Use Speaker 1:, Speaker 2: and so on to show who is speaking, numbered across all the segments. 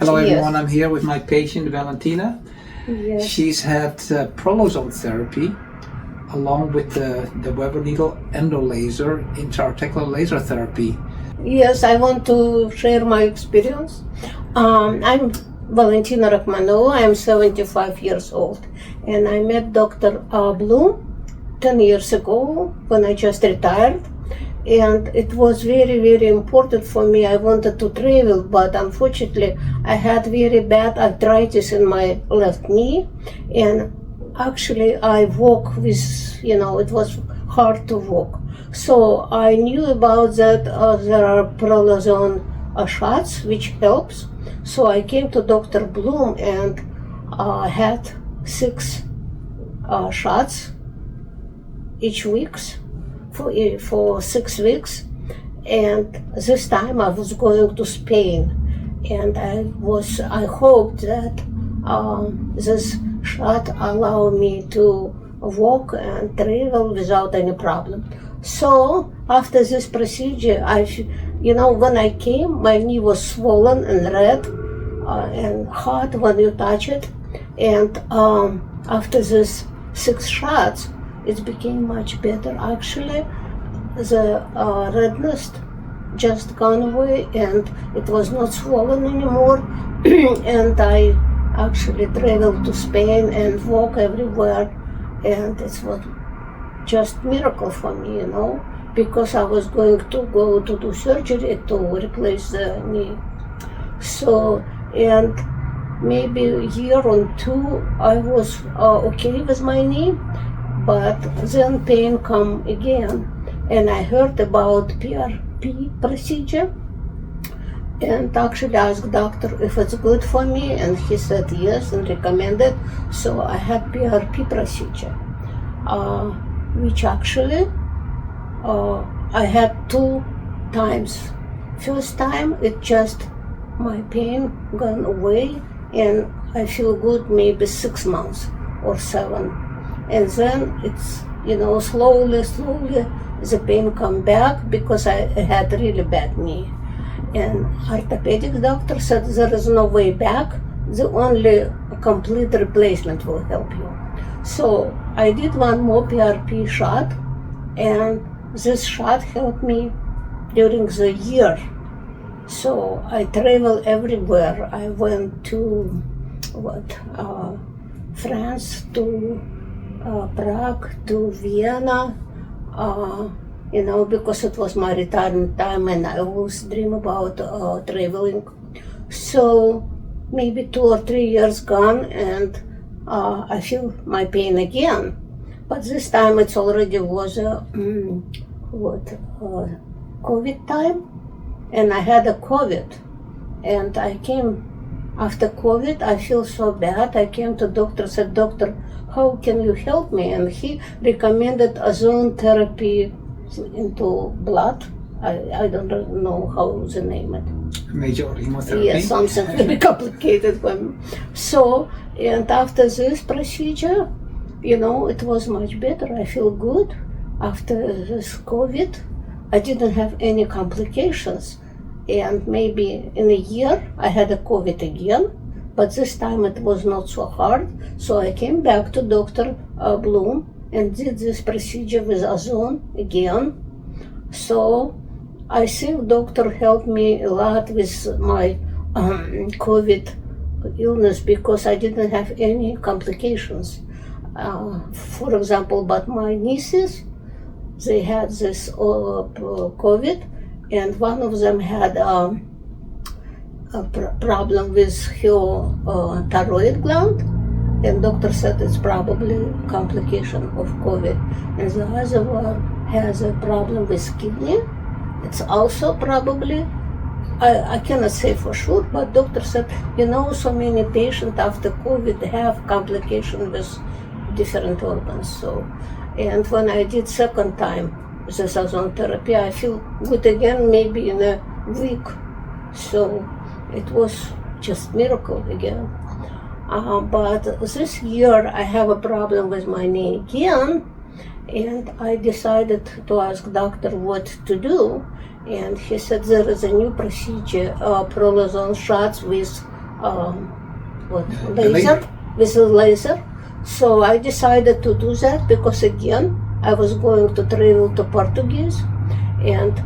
Speaker 1: Hello
Speaker 2: Yes.
Speaker 1: everyone, I'm here with my patient Valentina.
Speaker 2: Yes.
Speaker 1: She's had Prolozone Therapy along with the Weber needle endolaser, intraarticular laser therapy.
Speaker 2: Yes, I want to share my experience. I'm Valentina. I'm 75 years old, and I met Dr. Bloem 10 years ago when I just retired. And it was very, very important for me. I wanted to travel, but unfortunately, I had very bad arthritis in my left knee. And actually, I walk with, it was hard to walk. So I knew about that there are Prolozone shots, which helps. So I came to Dr. Bloem and had 6 shots each week. For 6 weeks, and this time I was going to Spain, and I hoped that this shot allow me to walk and travel without any problem. So after this procedure, when I came, my knee was swollen and red and hot when you touch it, and after this 6 shots, it became much better. Actually, the redness just gone away, and it was not swollen anymore. And I actually traveled to Spain and walk everywhere, and it was just miracle for me, because I was going to go to do surgery to replace the knee. So, and maybe a year or 2, I was okay with my knee. But then pain come again, and I heard about PRP procedure, and actually asked doctor if it's good for me, and he said yes and recommended. So I had PRP procedure, which actually I had 2 times. First time it just my pain gone away, and I feel good maybe 6 months or 7. And then it's, slowly, the pain come back because I had really bad knee. And orthopedic doctor said there is no way back. The only complete replacement will help you. So I did one more PRP shot, and this shot helped me during the year. So I travel everywhere. I went to France, to Prague, to Vienna, because it was my retirement time and I always dream about traveling. So maybe 2 or 3 years gone, and I feel my pain again. But this time it already was COVID time, and I had a COVID, and I came after COVID. I feel so bad. I came to doctor, said, "Doctor, how can you help me?" And he recommended Ozone therapy into blood. I don't know how to name it.
Speaker 1: Major chemotherapy?
Speaker 2: Yes, something very complicated for me. So, and after this procedure, it was much better. I feel good. After this COVID, I didn't have any complications. And maybe in a year, I had a COVID again. But this time it was not so hard, so I came back to Dr. Bloem and did this procedure with Ozone again. So I think doctor helped me a lot with my COVID illness because I didn't have any complications. For example, but my nieces, they had this COVID, and one of them had a problem with her thyroid gland, and doctor said it's probably complication of COVID. And the other one has a problem with kidney. It's also probably, I cannot say for sure, but doctor said, so many patients after COVID have complication with different organs. So, and when I did second time this ozone therapy, I feel good again, maybe in a week. So it was just miracle again. But this year I have a problem with my knee again, and I decided to ask doctor what to do. And he said there is a new procedure, Prolozone shots with laser, with a laser. So I decided to do that because again I was going to travel to Portuguese, and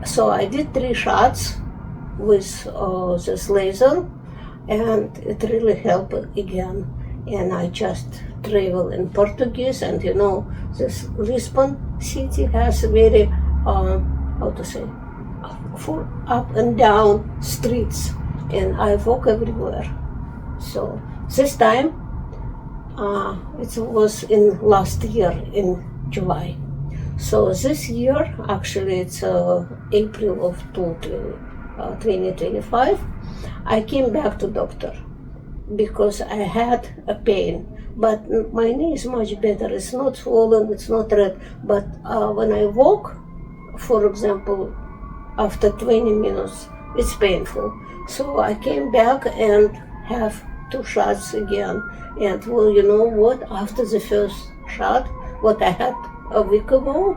Speaker 2: so I did 3 shots with this laser, and it really helped again. And I just travel in Portuguese, and you know, this Lisbon city has very, how to say, full up and down streets, and I walk everywhere. So this time, it was in last year in July. So this year, actually it's April of 2025, I came back to doctor because I had a pain, but my knee is much better. It's not swollen, it's not red, but when I walk, for example, after 20 minutes, it's painful. So I came back and have 2 shots again. And well, you know what? After the first shot, what I had a week ago,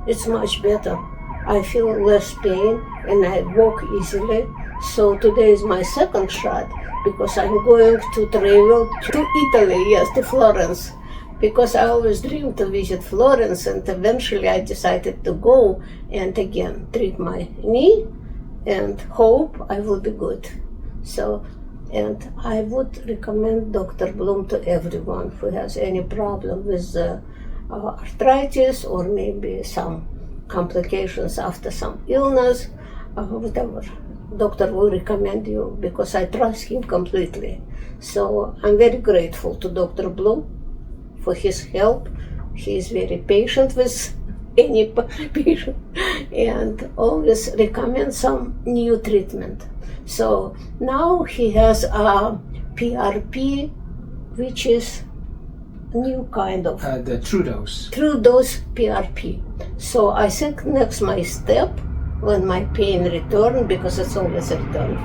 Speaker 2: it's much better. I feel less pain and I walk easily. So today is my second shot because I'm going to travel to Italy, yes, to Florence. Because I always dreamed to visit Florence, and eventually I decided to go and again treat my knee and hope I will be good. So, and I would recommend Dr. Bloem to everyone who has any problem with arthritis or maybe some complications after some illness, whatever. Doctor will recommend you because I trust him completely. So I'm very grateful to Dr. Bloem for his help. He is very patient with any patient and always recommend some new treatment. So now he has a PRP, which is new kind of
Speaker 1: the true dose
Speaker 2: PRP. So I think next my step when my pain return, because it's always return,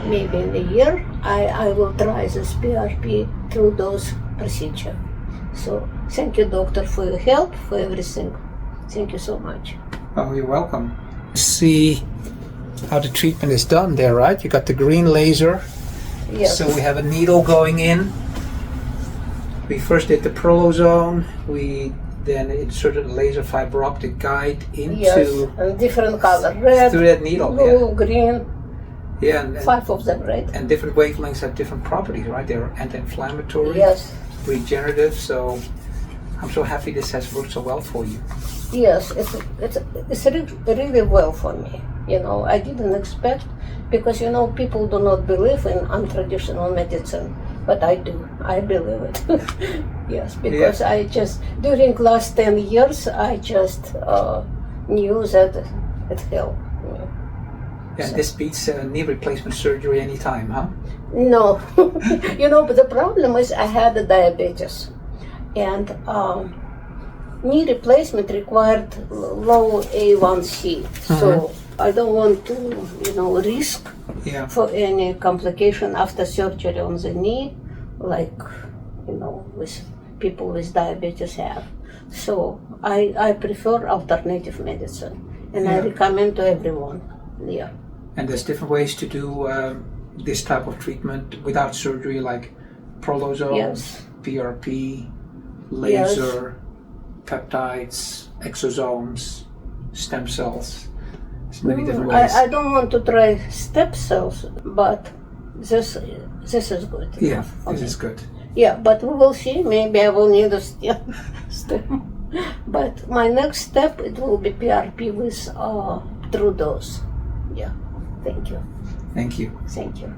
Speaker 2: maybe in a year, I will try this PRP through dose procedure. So thank you, doctor, for your help, for everything. Thank you so much.
Speaker 1: Oh, you're welcome. See how the treatment is done there, right? You got the green laser.
Speaker 2: Yes.
Speaker 1: So we have a needle going in. We first did the Prolozone. We then inserted a laser fiber optic guide into
Speaker 2: and different color, red,
Speaker 1: through that needle,
Speaker 2: blue, green.
Speaker 1: Yeah, and
Speaker 2: 5 of them, right?
Speaker 1: And different wavelengths have different properties, right? They're anti-inflammatory,
Speaker 2: yes,
Speaker 1: regenerative. So I'm so happy this has worked so well for you.
Speaker 2: Yes, it's really well for me. You know, I didn't expect, because you know people do not believe in untraditional medicine, but I do. I believe it. Yes, because I just during last 10 years I just knew that it helped.
Speaker 1: Yeah, so. This beats knee replacement surgery anytime, huh?
Speaker 2: No, you know, but the problem is I had a diabetes, and knee replacement required low A1C. So I don't want to, you know, risk for any complication after surgery on the knee, like, you know, with people with diabetes have. So I prefer alternative medicine, and I recommend to everyone. Yeah.
Speaker 1: And there's different ways to do this type of treatment without surgery, like Prolozone, PRP, laser, peptides, exosomes, stem cells. There's many different ways.
Speaker 2: I don't want to try stem cells, but this is good.
Speaker 1: Yeah, this is good.
Speaker 2: Yeah, but we will see. Maybe I will need a stem. But my next step, it will be PRP with true dose. Yeah. Thank you.
Speaker 1: Thank you.
Speaker 2: Thank you.